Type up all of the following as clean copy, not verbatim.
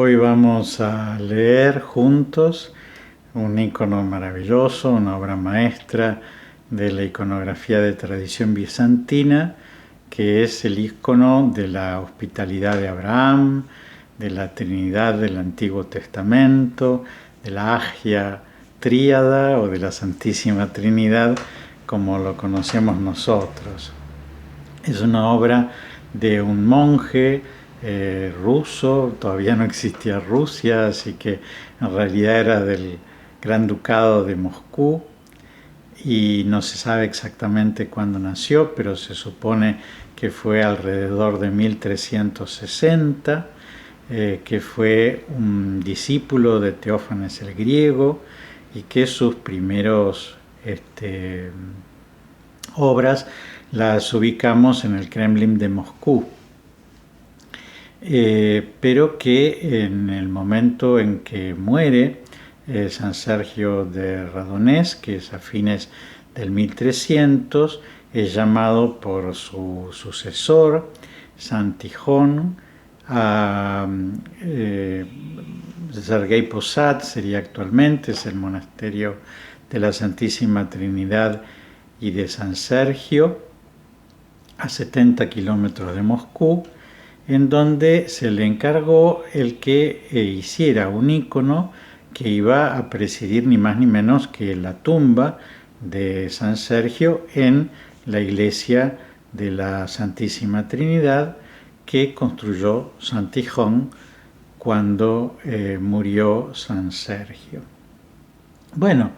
Hoy vamos a leer juntos un icono maravilloso, una obra maestra de la iconografía de tradición bizantina, que es el icono de la hospitalidad de Abraham, de la Trinidad del Antiguo Testamento, de la Agia Tríada o de la Santísima Trinidad, como lo conocemos nosotros. Es una obra de un monje ruso, todavía no existía Rusia, así que en realidad era del Gran Ducado de Moscú y no se sabe exactamente cuándo nació, pero se supone que fue alrededor de 1360, que fue un discípulo de Teófanes el Griego y que sus primeros obras las ubicamos en el Kremlin de Moscú. Pero que en el momento en que muere San Sergio de Radonés, que es a fines del 1300, es llamado por su sucesor, San Tijón, a Sergei Posad sería actualmente, es el monasterio de la Santísima Trinidad y de San Sergio, a 70 kilómetros de Moscú, en donde se le encargó el que hiciera un icono que iba a presidir ni más ni menos que la tumba de San Sergio en la iglesia de la Santísima Trinidad que construyó San Tijón cuando murió San Sergio. Bueno,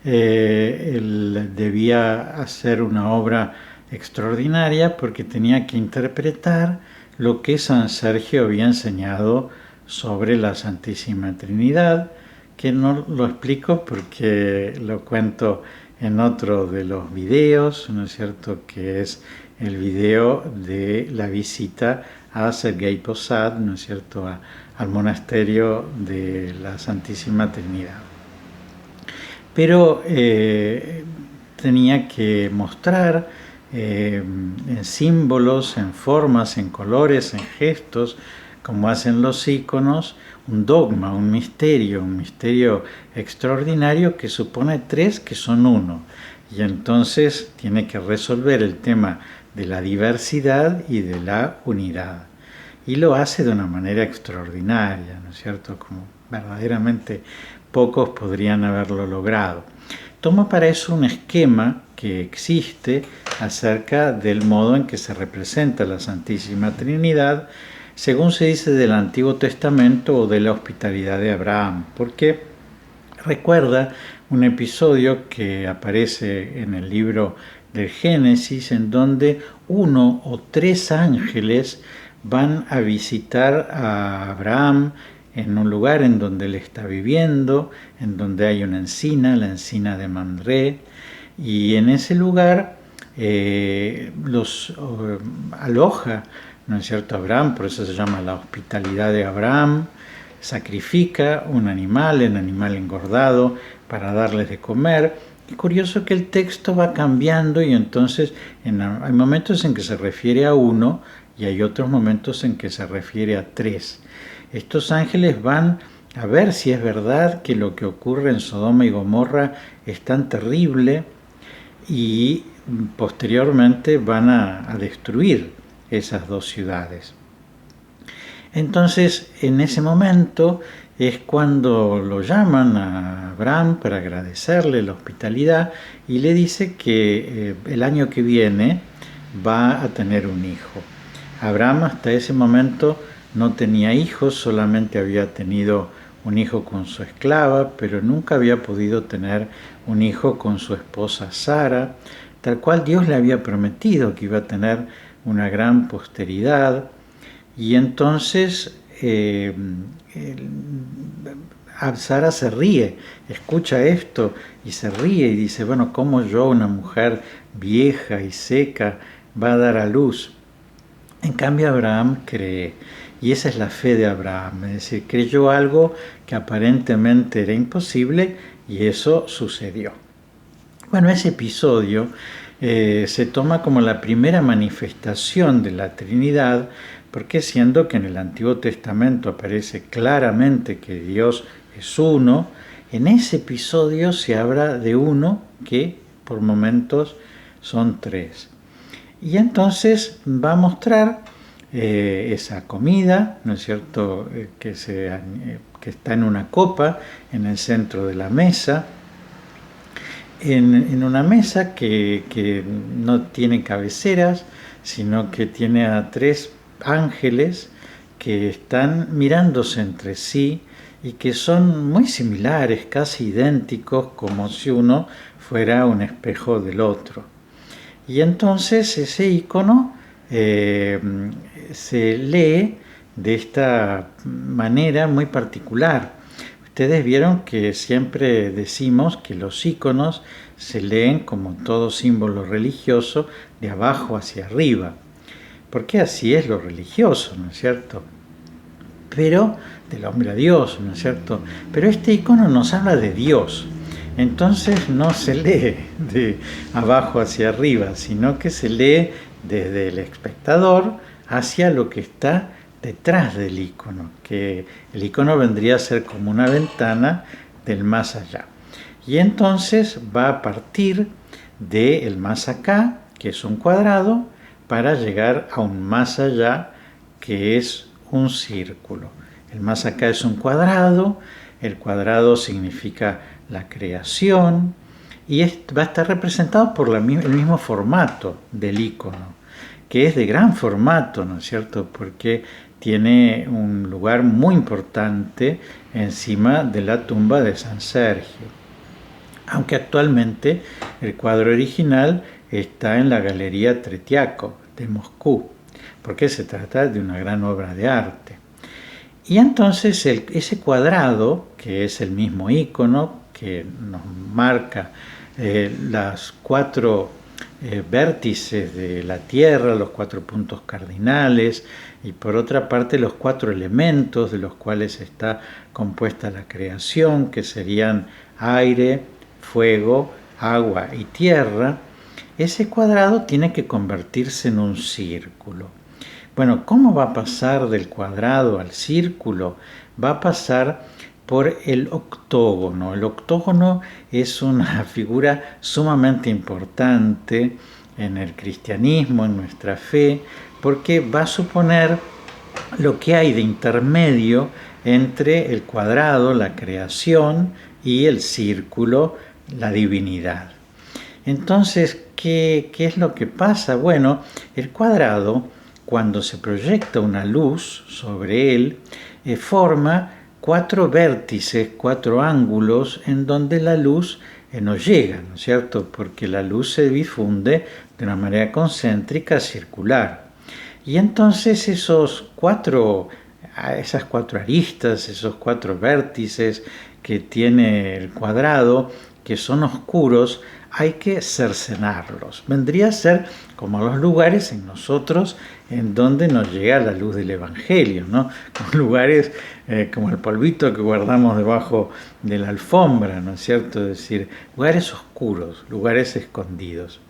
él debía hacer una obra extraordinaria porque tenía que interpretar lo que San Sergio había enseñado sobre la Santísima Trinidad, que no lo explico porque lo cuento en otro de los videos, ¿no es cierto?, que es el video de la visita a Sergei Posad, ¿no es cierto?, al monasterio de la Santísima Trinidad. Pero tenía que mostrar en símbolos, en formas, en colores, en gestos, como hacen los íconos, un dogma, un misterio extraordinario que supone tres que son uno. Y entonces tiene que resolver el tema de la diversidad y de la unidad. Y lo hace de una manera extraordinaria, ¿no es cierto? Como verdaderamente pocos podrían haberlo logrado. Toma para eso un esquema que existe acerca del modo en que se representa la Santísima Trinidad, según se dice del Antiguo Testamento o de la hospitalidad de Abraham, porque recuerda un episodio que aparece en el libro del Génesis, en donde 1 o 3 ángeles van a visitar a Abraham en un lugar en donde él está viviendo, en donde hay una encina, la encina de Mamre, y en ese lugar los aloja, ¿no es cierto?, Abraham, por eso se llama la hospitalidad de Abraham, sacrifica un animal, el animal engordado, para darles de comer. Es curioso que el texto va cambiando y entonces hay momentos en que se refiere a 1 y hay otros momentos en que se refiere a 3. Estos ángeles van a ver si es verdad que lo que ocurre en Sodoma y Gomorra es tan terrible y posteriormente van a destruir esas 2 ciudades. Entonces, en ese momento es cuando lo llaman a Abraham para agradecerle la hospitalidad y le dice que el año que viene va a tener un hijo. Abraham hasta ese momento no tenía hijos, solamente había tenido un hijo con su esclava, pero nunca había podido tener un hijo con su esposa Sara, tal cual Dios le había prometido que iba a tener una gran posteridad. Y entonces Sara se ríe, escucha esto y se ríe y dice, bueno, ¿cómo yo, una mujer vieja y seca, va a dar a luz? En cambio Abraham cree, y esa es la fe de Abraham, es decir, creyó algo que aparentemente era imposible y eso sucedió. Bueno, ese episodio se toma como la primera manifestación de la Trinidad, porque siendo que en el Antiguo Testamento aparece claramente que Dios es uno, en ese episodio se habla de uno que por momentos son tres. Y entonces va a mostrar esa comida, ¿no es cierto?, que está en una copa en el centro de la mesa, en una mesa que no tiene cabeceras, sino que tiene a tres ángeles que están mirándose entre sí y que son muy similares, casi idénticos, como si uno fuera un espejo del otro. Y entonces ese icono se lee de esta manera muy particular. Ustedes vieron que siempre decimos que los iconos se leen como todo símbolo religioso de abajo hacia arriba, porque así es lo religioso, ¿no es cierto? Pero del hombre a Dios, ¿no es cierto? Pero este icono nos habla de Dios. Entonces no se lee de abajo hacia arriba, sino que se lee desde el espectador hacia lo que está detrás del icono, que el icono vendría a ser como una ventana del más allá. Y entonces va a partir del más acá, que es un cuadrado, para llegar a un más allá, que es un círculo. El más acá es un cuadrado, el cuadrado significa la creación, y va a estar representado por el mismo formato del icono, que es de gran formato, ¿no es cierto?, porque tiene un lugar muy importante encima de la tumba de San Sergio. Aunque actualmente el cuadro original está en la Galería Tretiakov de Moscú, porque se trata de una gran obra de arte. Y entonces ese cuadrado, que es el mismo icono, que nos marca las cuatro vértices de la Tierra, los 4 puntos cardinales, y por otra parte los 4 elementos de los cuales está compuesta la creación, que serían aire, fuego, agua y tierra. Ese cuadrado tiene que convertirse en un círculo. Bueno, ¿cómo va a pasar del cuadrado al círculo? Va a pasar por el octógono. El octógono es una figura sumamente importante en el cristianismo, en nuestra fe, porque va a suponer lo que hay de intermedio entre el cuadrado, la creación, y el círculo, la divinidad. Entonces, ¿qué es lo que pasa? Bueno, el cuadrado, cuando se proyecta una luz sobre él, forma 4 vértices, 4 ángulos en donde la luz no llega, ¿no es cierto? Porque la luz se difunde de una manera concéntrica circular. Y entonces esas 4 aristas, esos 4 vértices que tiene el cuadrado, que son oscuros, hay que cercenarlos. Vendría a ser como los lugares en nosotros en donde nos llega la luz del Evangelio, ¿no? Con lugares como el polvito que guardamos debajo de la alfombra, ¿no es cierto? Es decir, lugares oscuros, lugares escondidos.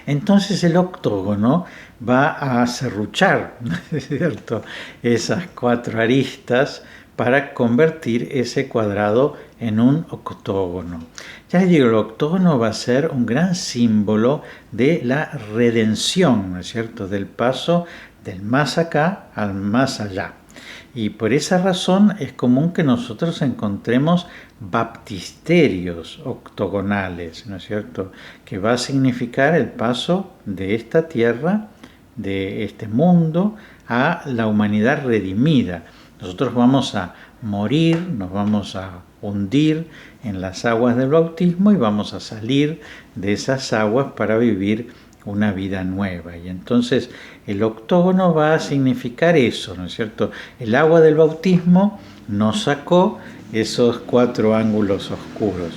Entonces el octógono va a serruchar, ¿no es cierto?, esas 4 aristas para convertir ese cuadrado en un octógono. Ya les digo, el octógono va a ser un gran símbolo de la redención, ¿no es cierto?, del paso del más acá al más allá. Y por esa razón es común que nosotros encontremos baptisterios octogonales, ¿no es cierto?, que va a significar el paso de esta tierra, de este mundo, a la humanidad redimida. Nosotros vamos a morir, nos vamos a hundir en las aguas del bautismo y vamos a salir de esas aguas para vivir una vida nueva. Y entonces el octógono va a significar eso, ¿no es cierto? El agua del bautismo nos sacó esos 4 ángulos oscuros.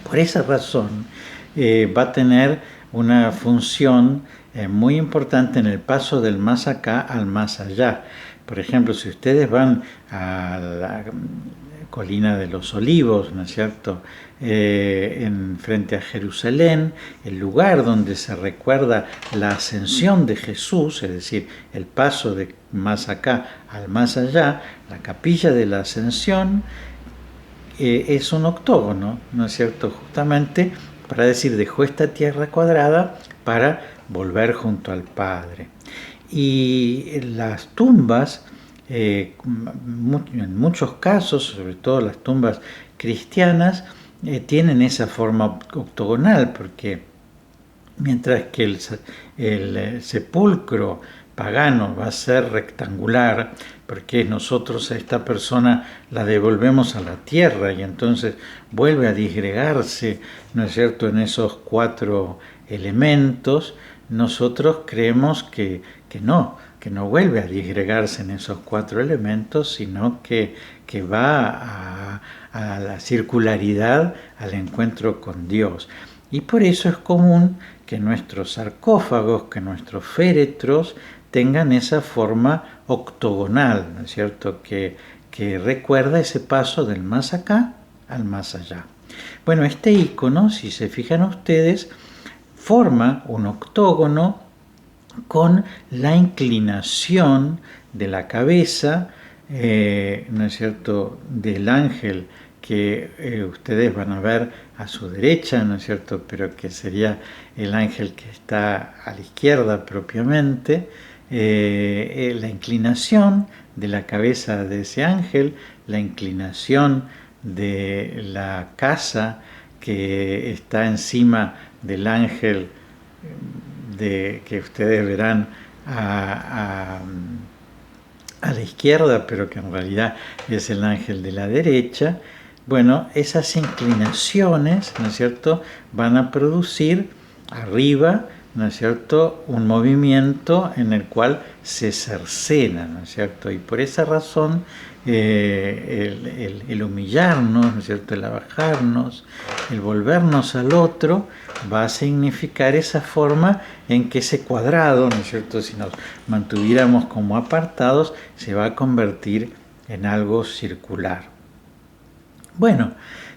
Por esa razón va a tener una función muy importante en el paso del más acá al más allá. Por ejemplo, si ustedes van colina de los Olivos, ¿no es cierto?, en frente a Jerusalén, el lugar donde se recuerda la ascensión de Jesús, es decir, el paso de más acá al más allá, la capilla de la ascensión, es un octógono, ¿no es cierto?, justamente para decir, dejó esta tierra cuadrada para volver junto al Padre. Y las tumbas, en muchos casos, sobre todo las tumbas cristianas, tienen esa forma octogonal, porque mientras que el sepulcro pagano va a ser rectangular, porque nosotros a esta persona la devolvemos a la tierra y entonces vuelve a disgregarse, ¿no es cierto?, en esos 4 elementos. Nosotros creemos que no vuelve a disgregarse en esos 4 elementos, sino que va a la circularidad, al encuentro con Dios. Y por eso es común que nuestros sarcófagos, que nuestros féretros tengan esa forma octogonal, ¿no es cierto?, que recuerda ese paso del más acá al más allá. Bueno, este icono, si se fijan ustedes, forma un octógono con la inclinación de la cabeza, ¿no es cierto?, del ángel que ustedes van a ver a su derecha, ¿no es cierto?, pero que sería el ángel que está a la izquierda propiamente, la inclinación de la cabeza de ese ángel, la inclinación de la casa que está encima del ángel que ustedes verán a la izquierda, pero que en realidad es el ángel de la derecha. Bueno, esas inclinaciones, ¿no es cierto?, van a producir arriba, ¿no es cierto?, un movimiento en el cual se cercena, ¿no es cierto?, y por esa razón el humillarnos, ¿no es cierto?, el abajarnos, el volvernos al otro, va a significar esa forma en que ese cuadrado, ¿no es cierto?, si nos mantuviéramos como apartados, se va a convertir en algo circular. Bueno,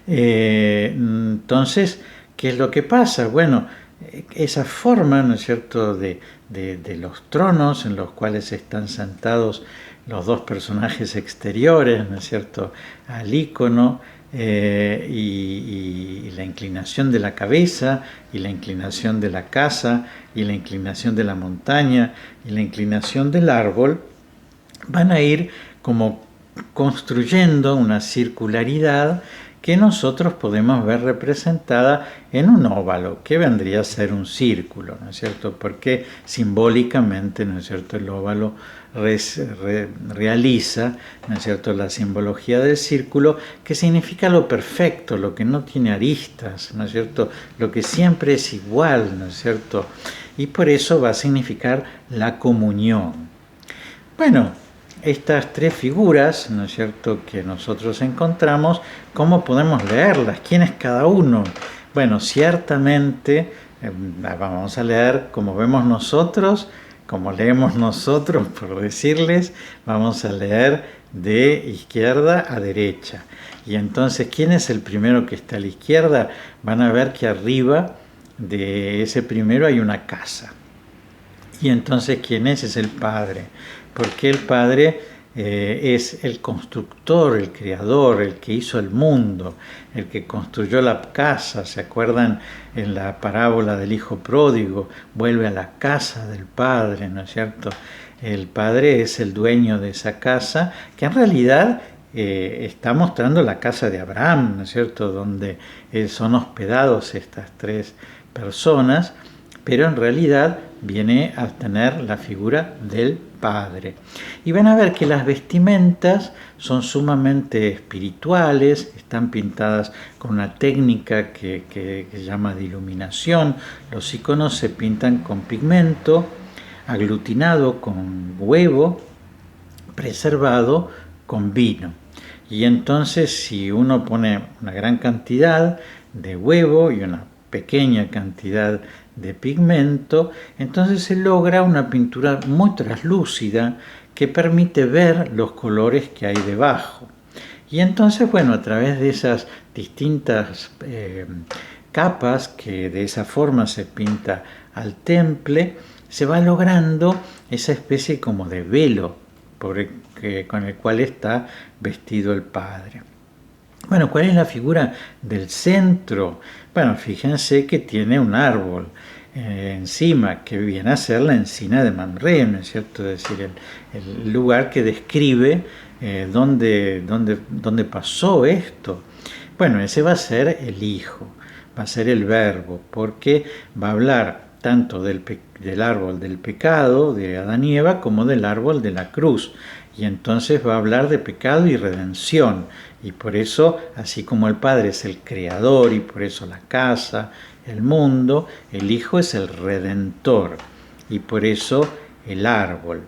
entonces, ¿qué es lo que pasa? Bueno, esa forma, ¿no es cierto?, de los tronos en los cuales están sentados los 2 personajes exteriores, ¿no es cierto?, al ícono, y la inclinación de la cabeza, y la inclinación de la casa, y la inclinación de la montaña, y la inclinación del árbol, van a ir como construyendo una circularidad que nosotros podemos ver representada en un óvalo, que vendría a ser un círculo, ¿no es cierto?, porque simbólicamente, ¿no es cierto?, el óvalo realiza, ¿no es cierto?, la simbología del círculo, que significa lo perfecto, lo que no tiene aristas, ¿no es cierto?, lo que siempre es igual, ¿no es cierto?, y por eso va a significar la comunión. Bueno, estas 3 figuras, ¿no es cierto?, que nosotros encontramos, ¿cómo podemos leerlas? ¿Quién es cada uno? Bueno, ciertamente vamos a leer como vemos nosotros, como leemos nosotros, por decirles, vamos a leer de izquierda a derecha. Y entonces, ¿quién es el primero que está a la izquierda? Van a ver que arriba de ese primero hay una casa. Y entonces, ¿quién es? Es el Padre. Porque el Padre es el constructor, el creador, el que hizo el mundo, el que construyó la casa. ¿Se acuerdan en la parábola del hijo pródigo? Vuelve a la casa del Padre, ¿no es cierto? El Padre es el dueño de esa casa, que en realidad está mostrando la casa de Abraham, ¿no es cierto?, donde son hospedados estas 3 personas, pero en realidad viene a tener la figura del Padre. Y van a ver que las vestimentas son sumamente espirituales, están pintadas con una técnica que se llama de iluminación. Los iconos se pintan con pigmento, aglutinado con huevo, preservado con vino. Y entonces, si uno pone una gran cantidad de huevo y una pequeña cantidad de pigmento, entonces se logra una pintura muy traslúcida que permite ver los colores que hay debajo. Y entonces, bueno, a través de esas distintas capas que de esa forma se pinta al temple, se va logrando esa especie como de velo con el cual está vestido el Padre. Bueno, ¿cuál es la figura del centro? Bueno, fíjense que tiene un árbol encima, que viene a ser la encina de Mamre, ¿no es cierto? Es decir, el lugar que describe dónde pasó esto. Bueno, ese va a ser el Hijo, va a ser el Verbo, porque va a hablar tanto del árbol del pecado de Adán y Eva como del árbol de la cruz. Y entonces va a hablar de pecado y redención. Y por eso, así como el Padre es el creador y por eso la casa, el mundo, el Hijo es el redentor y por eso el árbol.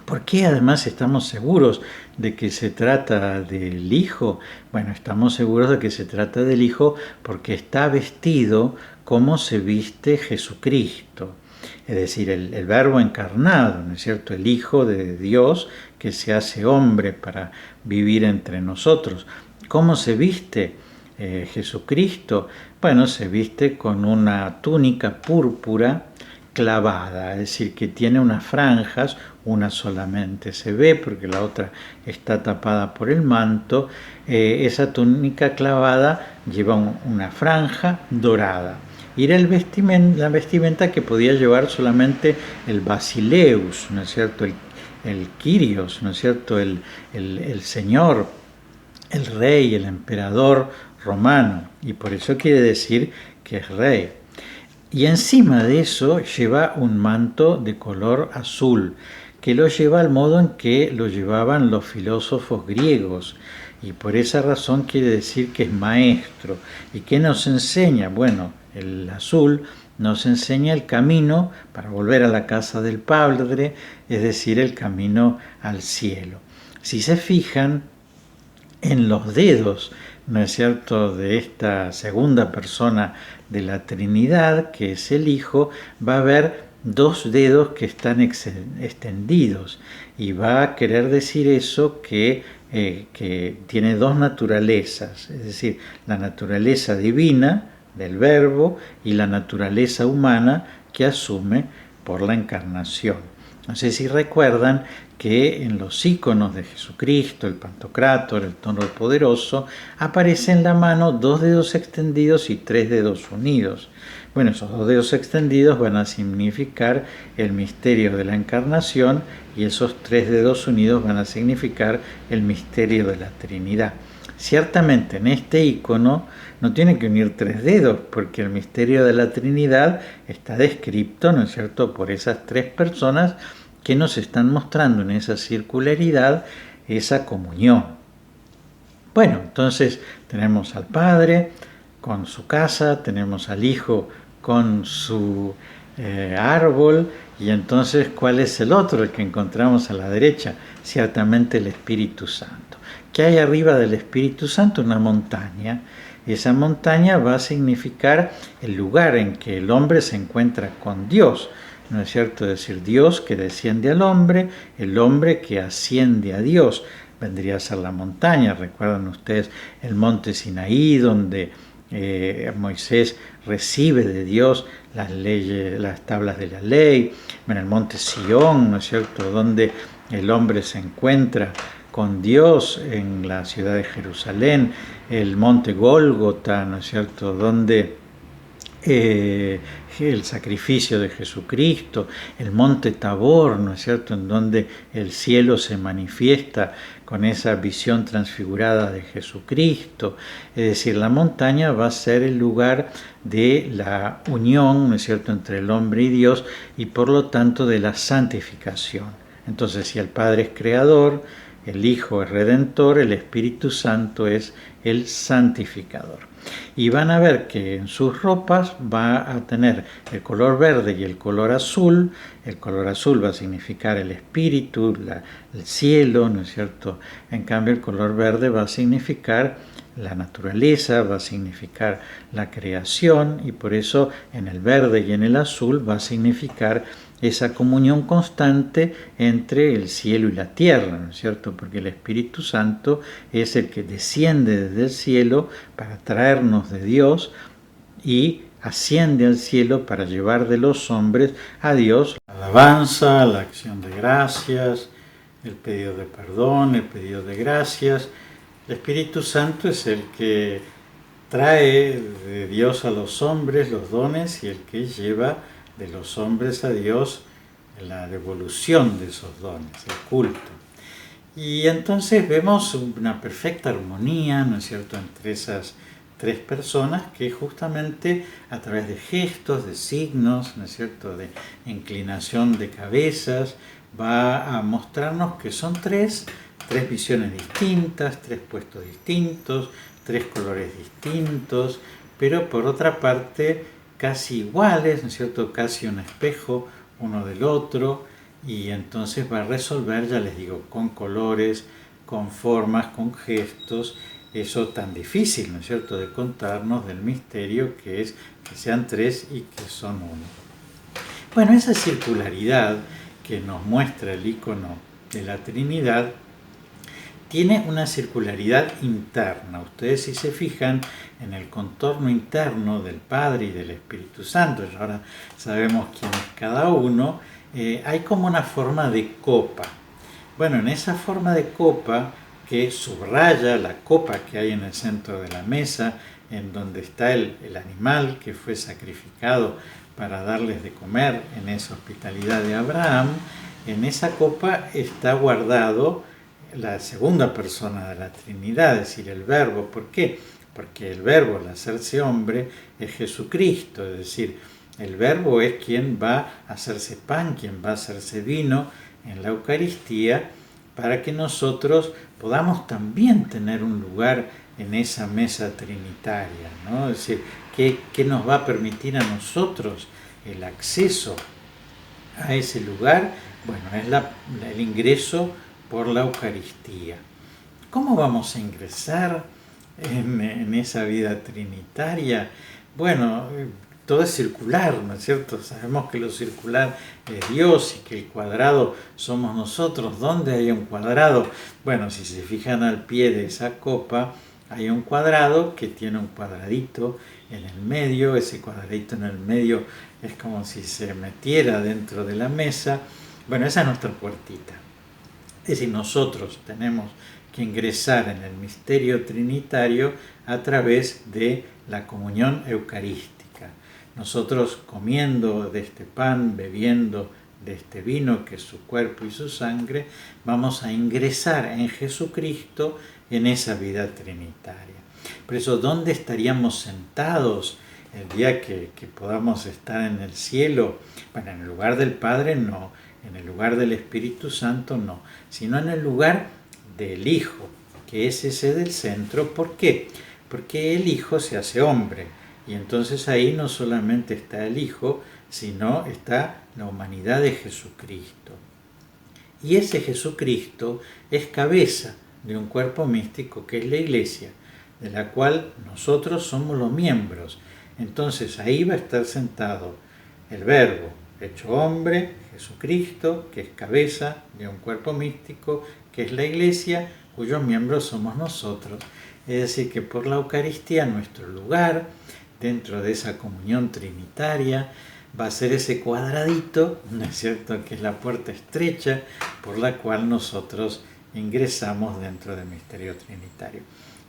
¿Por qué además estamos seguros de que se trata del Hijo? Bueno, estamos seguros de que se trata del Hijo porque está vestido como se viste Jesucristo. Es decir, el Verbo encarnado, ¿no es cierto? El Hijo de Dios que se hace hombre para vivir entre nosotros. ¿Cómo se viste Jesucristo? Bueno, se viste con una túnica púrpura clavada, es decir, que tiene unas franjas, una solamente se ve porque la otra está tapada por el manto. Esa túnica clavada lleva una franja dorada. Y era la vestimenta que podía llevar solamente el basileus, ¿no es cierto? El Kyrios, ¿no es cierto? El Señor, el rey, el emperador romano. Y por eso quiere decir que es rey. Y encima de eso lleva un manto de color azul, que lo lleva al modo en que lo llevaban los filósofos griegos. Y por esa razón quiere decir que es maestro. ¿Y qué nos enseña? Bueno, el azul nos enseña el camino para volver a la casa del Padre, es decir, el camino al cielo. Si se fijan en los dedos, ¿no es cierto?, de esta segunda persona de la Trinidad, que es el Hijo, va a haber dos dedos que están extendidos y va a querer decir eso que tiene dos naturalezas, es decir, la naturaleza divina del Verbo y la naturaleza humana que asume por la encarnación. No sé si recuerdan que en los iconos de Jesucristo, el Pantocrátor, el Todopoderoso, aparece en la mano dos dedos extendidos y tres dedos unidos. Bueno, esos dos dedos extendidos van a significar el misterio de la encarnación y esos tres dedos unidos van a significar el misterio de la Trinidad. Ciertamente en este icono no tiene que unir tres dedos porque el misterio de la Trinidad está descrito, ¿no es cierto?, por esas tres personas que nos están mostrando en esa circularidad esa comunión. Bueno, entonces tenemos al Padre con su casa, tenemos al Hijo con su árbol, y entonces ¿cuál es el otro, el que encontramos a la derecha? Ciertamente el Espíritu Santo. ¿Qué hay arriba del Espíritu Santo? Una montaña. Esa montaña va a significar el lugar en que el hombre se encuentra con Dios, ¿no es cierto? Es decir, Dios que desciende al hombre, el hombre que asciende a Dios. Vendría a ser la montaña. Recuerdan ustedes el monte Sinaí, donde Moisés recibe de Dios las leyes, las tablas de la ley. Bueno, el monte Sión, ¿no es cierto?, donde el hombre se encuentra con Dios en la ciudad de Jerusalén. El monte Gólgota, ¿no es cierto?, donde el sacrificio de Jesucristo, el monte Tabor, ¿no es cierto?, en donde el cielo se manifiesta con esa visión transfigurada de Jesucristo. Es decir, la montaña va a ser el lugar de la unión, ¿no es cierto?, entre el hombre y Dios y por lo tanto de la santificación. Entonces, si el Padre es creador, el Hijo es redentor, el Espíritu Santo es el santificador. Y van a ver que en sus ropas va a tener el color verde y el color azul. El color azul va a significar el espíritu, el cielo, ¿no es cierto? En cambio, el color verde va a significar la naturaleza, va a significar la creación, y por eso en el verde y en el azul va a significar esa comunión constante entre el cielo y la tierra, ¿no es cierto? Porque el Espíritu Santo es el que desciende desde el cielo para traernos de Dios y asciende al cielo para llevar de los hombres a Dios la alabanza, la acción de gracias, el pedido de perdón, el pedido de gracias. El Espíritu Santo es el que trae de Dios a los hombres los dones y el que lleva de los hombres a Dios la devolución de esos dones, el culto. Y entonces vemos una perfecta armonía, ¿no es cierto?, entre esas tres personas que justamente a través de gestos, de signos, ¿no es cierto?, de inclinación de cabezas, va a mostrarnos que son tres visiones distintas, tres puestos distintos, tres colores distintos, pero por otra parte casi iguales, ¿no es cierto?, casi un espejo uno del otro, y entonces va a resolver, ya les digo, con colores, con formas, con gestos, eso tan difícil, ¿no es cierto?, de contarnos del misterio que es que sean tres y que son uno. Bueno, esa circularidad que nos muestra el icono de la Trinidad tiene una circularidad interna. Ustedes, si se fijan en el contorno interno del Padre y del Espíritu Santo, y ahora sabemos quién es cada uno, hay como una forma de copa. Bueno, en esa forma de copa que subraya la copa que hay en el centro de la mesa, en donde está el animal que fue sacrificado para darles de comer en esa hospitalidad de Abraham, en esa copa está guardado la segunda persona de la Trinidad, es decir, el Verbo. ¿Por qué? Porque el Verbo, al hacerse hombre, es Jesucristo, es decir, el Verbo es quien va a hacerse pan, quien va a hacerse vino en la Eucaristía, para que nosotros podamos también tener un lugar en esa mesa trinitaria, ¿no? Es decir, ¿qué nos va a permitir a nosotros el acceso a ese lugar? Bueno, es el ingreso por la Eucaristía. ¿Cómo vamos a ingresar en esa vida trinitaria? Bueno, todo es circular, ¿no es cierto? Sabemos que lo circular es Dios y que el cuadrado somos nosotros. ¿Dónde hay un cuadrado? Bueno, si se fijan al pie de esa copa, hay un cuadrado que tiene un cuadradito en el medio. Ese cuadradito en el medio es como si se metiera dentro de la mesa. Bueno, esa es nuestra puertita. Es decir, nosotros tenemos que ingresar en el misterio trinitario a través de la comunión eucarística. Nosotros comiendo de este pan, bebiendo de este vino que es su cuerpo y su sangre, vamos a ingresar en Jesucristo en esa vida trinitaria. Por eso, ¿dónde estaríamos sentados el día que podamos estar en el cielo? Bueno, en el lugar del Padre no, en el lugar del Espíritu Santo no, sino en el lugar del Hijo, que es ese del centro. ¿Por qué? Porque el Hijo se hace hombre, y entonces ahí no solamente está el Hijo, sino está la humanidad de Jesucristo. Y ese Jesucristo es cabeza de un cuerpo místico que es la Iglesia, de la cual nosotros somos los miembros. Entonces ahí va a estar sentado el Verbo hecho hombre, Jesucristo, que es cabeza de un cuerpo místico, que es la Iglesia, cuyos miembros somos nosotros. Es decir, que por la Eucaristía nuestro lugar, dentro de esa comunión trinitaria, va a ser ese cuadradito, ¿no es cierto?, que es la puerta estrecha por la cual nosotros ingresamos dentro del misterio trinitario.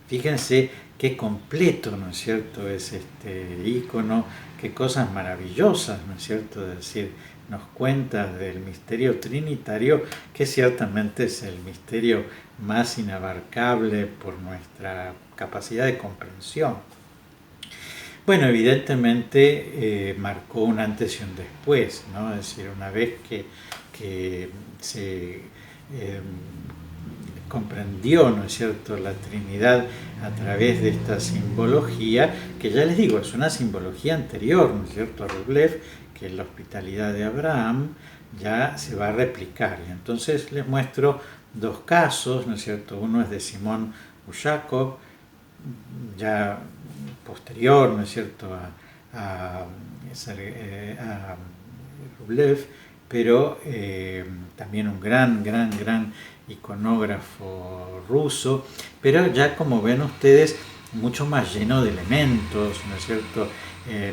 Fíjense qué completo, ¿no es cierto?, es este icono, qué cosas maravillosas, ¿no es cierto?, es decir, nos cuenta del misterio trinitario, que ciertamente es el misterio más inabarcable por nuestra capacidad de comprensión. Bueno, evidentemente marcó un antes y un después, ¿no? Es decir, una vez que se comprendió, ¿no es cierto?, la Trinidad a través de esta simbología, que ya les digo, es una simbología anterior, ¿no es cierto?, a Rublev, que es la hospitalidad de Abraham, ya se va a replicar. Y entonces les muestro dos casos, ¿no es cierto? Uno es de Simón Ushakov, ya posterior, ¿no es cierto?, a Rublev, pero también un gran iconógrafo ruso, pero ya como ven ustedes, mucho más lleno de elementos, ¿no es cierto?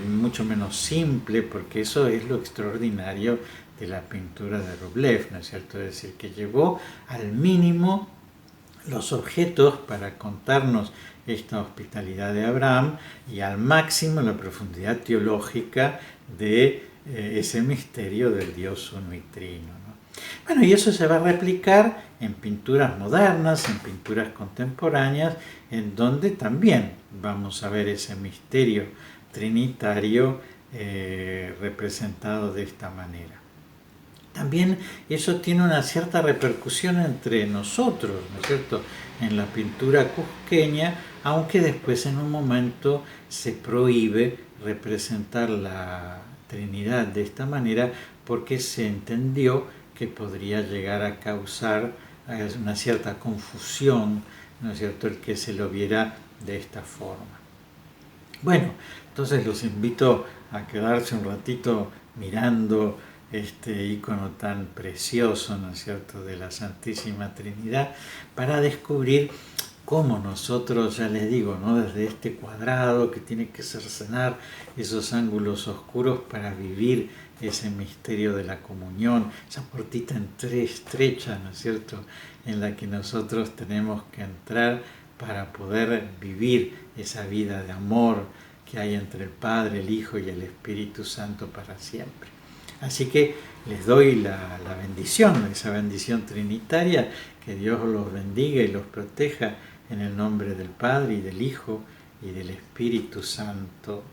Mucho menos simple, porque eso es lo extraordinario de la pintura de Rublev, ¿no es cierto? Es decir, que llevó al mínimo los objetos para contarnos esta hospitalidad de Abraham y al máximo la profundidad teológica de ese misterio del Dios uno y trino, ¿no? Bueno, y eso se va a replicar en pinturas modernas, en pinturas contemporáneas, en donde también vamos a ver ese misterio trinitario representado de esta manera. También eso tiene una cierta repercusión entre nosotros, ¿no es cierto?, en la pintura cusqueña, aunque después en un momento se prohíbe representar la Trinidad de esta manera porque se entendió que podría llegar a causar una cierta confusión, ¿no es cierto?, el que se lo viera de esta forma. Bueno, entonces los invito a quedarse un ratito mirando este icono tan precioso, ¿no es cierto?, de la Santísima Trinidad, para descubrir cómo nosotros, ya les digo, ¿no?, desde este cuadrado que tiene que cercenar esos ángulos oscuros para vivir ese misterio de la comunión, esa puertita estrecha, ¿no es cierto?, en la que nosotros tenemos que entrar para poder vivir esa vida de amor que hay entre el Padre, el Hijo y el Espíritu Santo para siempre. Así que les doy la bendición, esa bendición trinitaria, que Dios los bendiga y los proteja en el nombre del Padre y del Hijo y del Espíritu Santo.